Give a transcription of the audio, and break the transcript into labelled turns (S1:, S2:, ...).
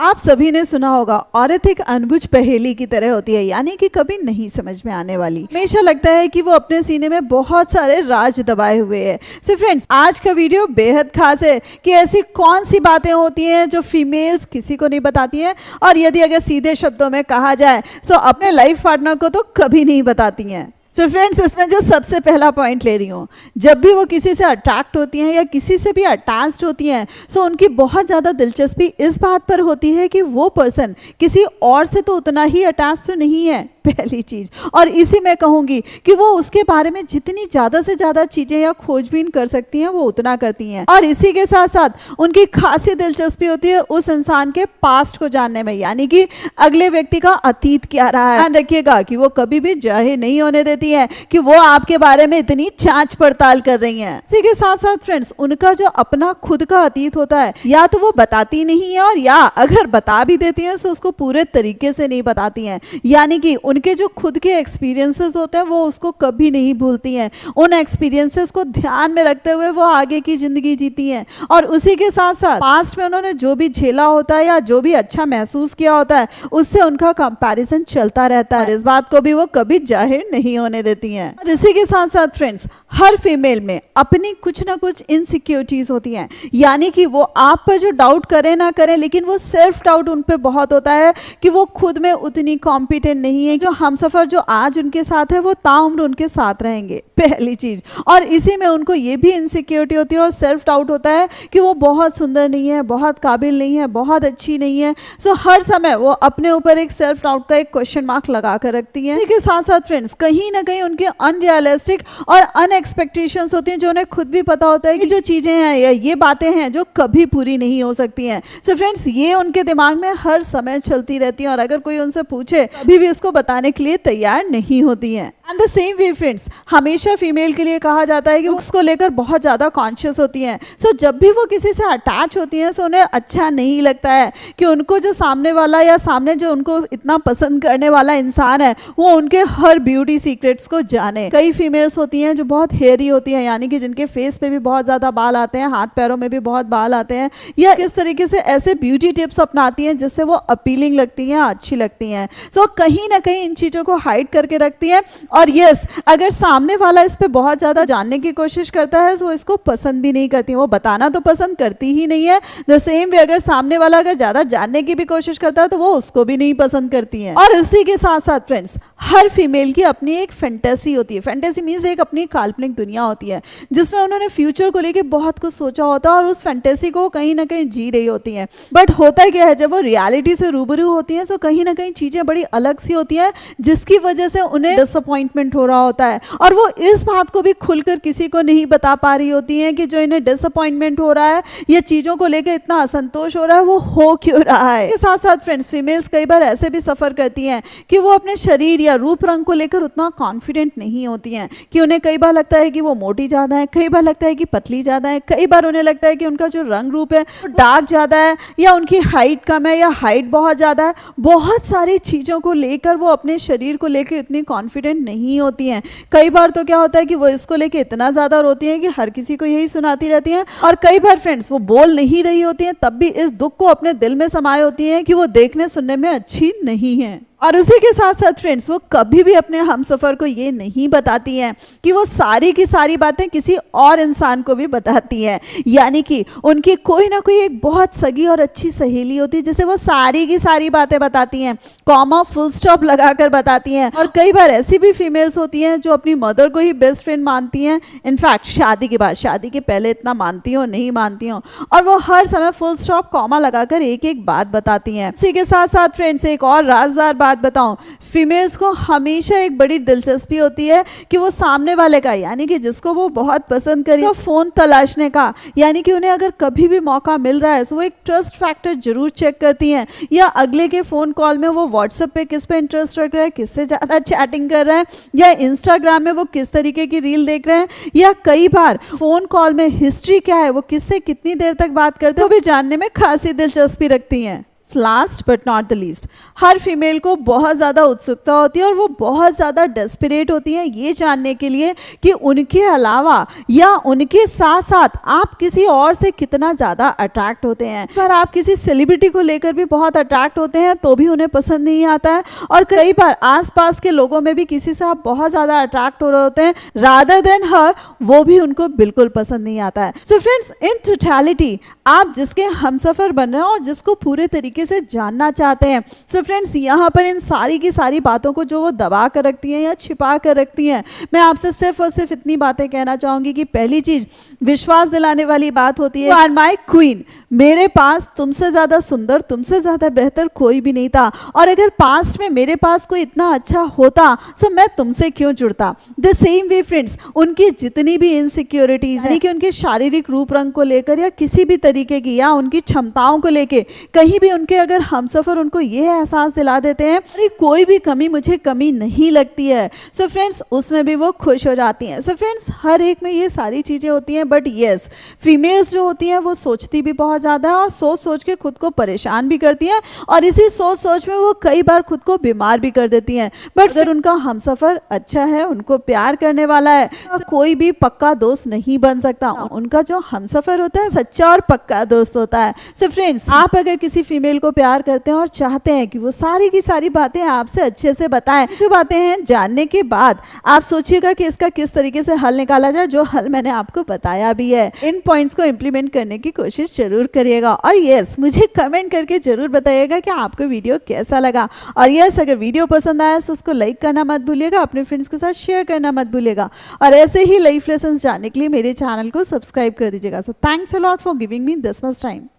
S1: आप सभी ने सुना होगा, औरत एक अनबुझ पहेली की तरह होती है, यानी कि कभी नहीं समझ में आने वाली। हमेशा लगता है कि वो अपने सीने में बहुत सारे राज दबाए हुए है। सो फ्रेंड्स, आज का वीडियो बेहद खास है कि ऐसी कौन सी बातें होती हैं जो फीमेल्स किसी को नहीं बताती हैं, और यदि अगर सीधे शब्दों में कहा जाए तो अपने लाइफ पार्टनर को तो कभी नहीं बताती हैं। सो फ्रेंड्स, इसमें जो सबसे पहला पॉइंट ले रही हूँ, जब भी वो किसी से अट्रैक्ट होती हैं या किसी से भी अटैच्ड होती हैं, सो उनकी बहुत ज़्यादा दिलचस्पी इस बात पर होती है कि वो पर्सन किसी और से तो उतना ही अटैच तो नहीं है, पहली चीज। और इसी में कहूँगी कि वो उसके बारे में जितनी ज़्यादा से ज़्यादा चीज़ें या खोजबीन कर सकती हैं वो उतना करती हैं। और इसी के साथ साथ उनकी खासी दिलचस्पी होती है उस इंसान के पास्ट को जानने में, यानी कि अगले व्यक्ति का अतीत क्या रहा है। ध्यान रखिएगा कि वो कभी भी जाहिर नहीं होने देती है कि वो आपके बारे में इतनी जांच पड़ताल कर रही हैं। इसी के साथ साथ फ्रेंड्स, उनका जो अपना खुद का अतीत होता है, या तो वो बताती नहीं है, और या अगर बता भी देती हैं तो उसको पूरे तरीके से नहीं बताती हैं। यानी कि उनके जो खुद के एक्सपीरियंसेस होते हैं वो उसको कभी नहीं भूलती हैं। उन एक्सपीरियंसेस को ध्यान में रखते हुए वो आगे की जिंदगी जीती हैं। और उसी के साथ साथ पास्ट में उन्होंने जो भी झेला होता है या जो भी अच्छा महसूस किया होता है, उससे उनका कंपैरिजन चलता रहता है। इस बात को भी वो कभी जाहिर नहीं होने देती हैं। और इसी के साथ साथ फ्रेंड्स, हर फीमेल में अपनी कुछ ना कुछ इनसिक्योरिटीज होती हैं, यानी कि वो आप पर जो डाउट करे ना करे, लेकिन वो सेल्फ डाउट उन पे बहुत होता है कि वो खुद में उतनी कॉम्पिटेंट नहीं है। जो हमसफर जो आज उनके साथ है वो ताउम्र उनके साथ रहेंगे, पहली चीज। और इसी में उनको ये भी इनसिक्योरिटी होती है और सेल्फ डाउट होता है कि वो बहुत सुंदर नहीं है, बहुत काबिल नहीं है, बहुत अच्छी नहीं है। सो हर समय वो अपने ऊपर एक सेल्फ डाउट का एक क्वेश्चन मार्क लगा कर रखती है। इसके साथ साथ फ्रेंड्स, कहीं ना कहीं उनके अनरियलिस्टिक और अनएक्सपेक्टेशंस होती हैं, जो उन्हें खुद भी पता होता है कि जो चीजें हैं या ये बातें हैं जो कभी पूरी नहीं हो सकती हैं। सो फ्रेंड्स, ये उनके दिमाग में हर समय चलती रहती हैं, और अगर कोई उनसे पूछे कभी भी उसको बताने के लिए तैयार नहीं होती हैं। And the same way friends, हमेशा फीमेल के लिए कहा जाता है कि उसको लेकर बहुत ज़्यादा कॉन्शियस होती हैं। सो जब भी वो किसी से अटैच होती हैं सो उन्हें अच्छा नहीं लगता है कि उनको जो सामने वाला या सामने जो उनको इतना पसंद करने वाला इंसान है वो उनके हर ब्यूटी सीक्रेट्स को जाने। कई फीमेल्स होती हैं जो बहुत हेयरी होती हैं, यानी कि जिनके फेस पे भी बहुत ज़्यादा बाल आते हैं, हाथ पैरों में भी बहुत बाल आते हैं, या किस तरीके से ऐसे ब्यूटी टिप्स अपनाती हैं जिससे वो अपीलिंग लगती हैं, अच्छी लगती हैं। सो कहीं ना कहीं इन चीज़ों को हाइड करके रखती हैं। और यस, अगर सामने वाला इस पे बहुत ज़्यादा जानने की कोशिश करता है तो इसको पसंद भी नहीं करती, वो बताना तो पसंद करती ही नहीं है। द सेम वे, अगर सामने वाला अगर ज़्यादा जानने की भी कोशिश करता है तो वो उसको भी नहीं पसंद करती है। और इसी के साथ साथ फ्रेंड्स, हर फीमेल की अपनी एक फैंटेसी होती है। फैंटेसी मीन्स एक अपनी काल्पनिक दुनिया होती है जिसमें उन्होंने फ्यूचर को लेकर बहुत कुछ सोचा होता है और उस फैंटेसी को कहीं ना कहीं जी रही होती हैं। बट होता क्या है, जब वो रियलिटी से रूबरू होती हैं तो कहीं ना कहीं चीज़ें बड़ी अलग सी होती हैं, जिसकी वजह से उन्हें डिसअपॉइंटमेंट हो रहा होता है। और वो इस बात को भी खुलकर किसी को नहीं बता पा रही होती हैं कि जो इन्हें डिसअपॉइंटमेंट हो रहा है या चीज़ों को लेकर इतना असंतोष हो रहा है वो हो क्यों रहा है। इसके साथ साथ फ्रेंड्स, फीमेल्स कई बार ऐसे भी सफ़र करती हैं कि वो अपने शरीर या रूप रंग को लेकर उतना कॉन्फिडेंट नहीं होती हैं, कि उन्हें कई बार लगता है कि वो मोटी ज़्यादा है, कई बार लगता है कि पतली ज़्यादा है, कई बार उन्हें लगता है कि उनका जो रंग रूप है वो डार्क ज़्यादा है, या उनकी हाइट कम है, या हाइट बहुत ज़्यादा है। बहुत सारी चीज़ों को लेकर वो अपने शरीर को लेकर इतनी कॉन्फिडेंट नहीं होती हैं। कई बार तो क्या होता है कि वो इसको लेके इतना ज़्यादा रोती हैं कि हर किसी को यही सुनाती रहती हैं। और कई बार फ्रेंड्स, वो बोल नहीं रही होती हैं, तब भी इस दुख को अपने दिल में समाये होती हैं कि वो देखने सुनने में अच्छी नहीं है। और उसी के साथ साथ फ्रेंड्स, वो कभी भी अपने हमसफ़र को ये नहीं बताती हैं कि वो सारी की सारी बातें किसी और इंसान को भी बताती हैं। यानी कि उनकी कोई ना कोई एक बहुत सगी और अच्छी सहेली होती है जिसे वो सारी की सारी बातें बताती हैं, कॉमा फुल स्टॉप लगाकर बताती हैं। और कई बार ऐसी भी फीमेल्स होती हैं जो अपनी मदर को ही बेस्ट फ्रेंड मानती हैं। इनफैक्ट शादी के बाद, शादी के पहले इतना मानती हो नहीं मानती हो, और वो हर समय फुल स्टॉप कॉमा लगाकर एक एक बात बताती हैं। इसी के साथ साथ फ्रेंड्स, एक और राजदार बात बताऊं, फीमेल्स को हमेशा एक बड़ी दिलचस्पी होती है कि वो सामने वाले का, यानी कि जिसको वो बहुत पसंद करी, तो फोन तलाशने का। यानी कि उन्हें अगर कभी भी मौका मिल रहा है तो वो एक ट्रस्ट फैक्टर जरूर चेक करती हैं, या अगले के फोन कॉल में वो व्हाट्सएप पे किस पे इंटरेस्ट रख रहा है, किससे ज़्यादा चैटिंग कर रहा है, या इंस्टाग्राम में वो किस तरीके की रील देख रहे हैं, या कई बार फोन कॉल में हिस्ट्री क्या है, वो किससे कितनी देर तक बात करते हैं, वो भी जानने में खासी दिलचस्पी रखती हैं। Last but not the least, her female को बहुत ज़्यादा उत्सुकता होती है और वो बहुत ज़्यादा डेस्परेट होती है ये जानने के लिए कि उनके अलावा या उनके साथ साथ आप किसी और से कितना ज़्यादा अट्रैक्ट होते हैं। पर आप किसी सेलिब्रिटी को लेकर भी बहुत अट्रैक्ट होते हैं तो भी उन्हें पसंद नहीं आता है, और कई बार आसपास के लोगों में भी किसी से आप बहुत ज़्यादा अट्रैक्ट हो रहे होते हैं रादर देन हर, वो भी उनको बिल्कुल पसंद नहीं आता है। सो फ्रेंड्स, इन टोटलिटी आप जिसके हमसफर बन रहे हैं और जिसको पूरे तरीके से जानना चाहते हैं, सो फ्रेंड्स यहाँ पर इन सारी की सारी बातों को जो वो दबा कर रखती हैं या छिपा कर रखती हैं, मैं आपसे सिर्फ और सिर्फ इतनी बातें कहना चाहूंगी कि पहली चीज विश्वास दिलाने वाली बात होती है, यू आर माई क्वीन, मेरे पास तुमसे ज्यादा सुंदर, तुमसे ज्यादा बेहतर कोई भी नहीं था, और अगर पास्ट में मेरे पास कोई इतना अच्छा होता सो मैं तुमसे क्यों जुड़ता। द सेम वे फ्रेंड्स, उनकी जितनी भी इनसिक्योरिटीज यानी कि उनके शारीरिक रूप रंग को लेकर या किसी भी तरीके की या उनकी क्षमताओं को लेकर कहीं भी उनके अगर हमसफर उनको ये एहसास दिला देते हैं अरे कोई भी कमी मुझे कमी नहीं लगती है, सो फ्रेंड्स उसमें भी वो खुश हो जाती हैं। सो फ्रेंड्स हर एक में ये सारी चीजें होती हैं, बट येस फीमेल्स जो होती हैं वो सोचती भी बहुत ज़्यादा है और सोच सोच के खुद को परेशान भी करती हैं, और इसी सोच सोच में वो कई बार खुद को बीमार भी कर देती हैं। बट अगर उनका हमसफर अच्छा है, उनको प्यार करने वाला है, तो कोई भी पक्का दोस्त नहीं बन सकता। उनका जो हमसफर होता है सच्चा और पक्का दोस्त होता है। सो फ्रेंड्स, आप अगर किसी फीमेल को प्यार करते हैं और चाहते हैं कि वो सारी की सारी बातें आपसे अच्छे से बताएं, जो बातें हैं जानने के बाद आप सोचिएगा कि इसका किस तरीके से हल निकाला जाए, जो हल मैंने आपको बताया भी है। इन पॉइंट्स को इम्प्लीमेंट करने की कोशिश जरूर करिएगा, और यस मुझे कमेंट करके जरूर बताइएगा कि आपको वीडियो कैसा लगा। और यस अगर वीडियो पसंद आया तो उसको लाइक करना मत भूलिएगा, अपने फ्रेंड्स के साथ शेयर करना मत भूलिएगा, और ऐसे ही लाइफ लेसन्स जानने के लिए मेरे चैनल को सब्सक्राइब कर दीजिएगा। So thanks a lot for giving me this much time.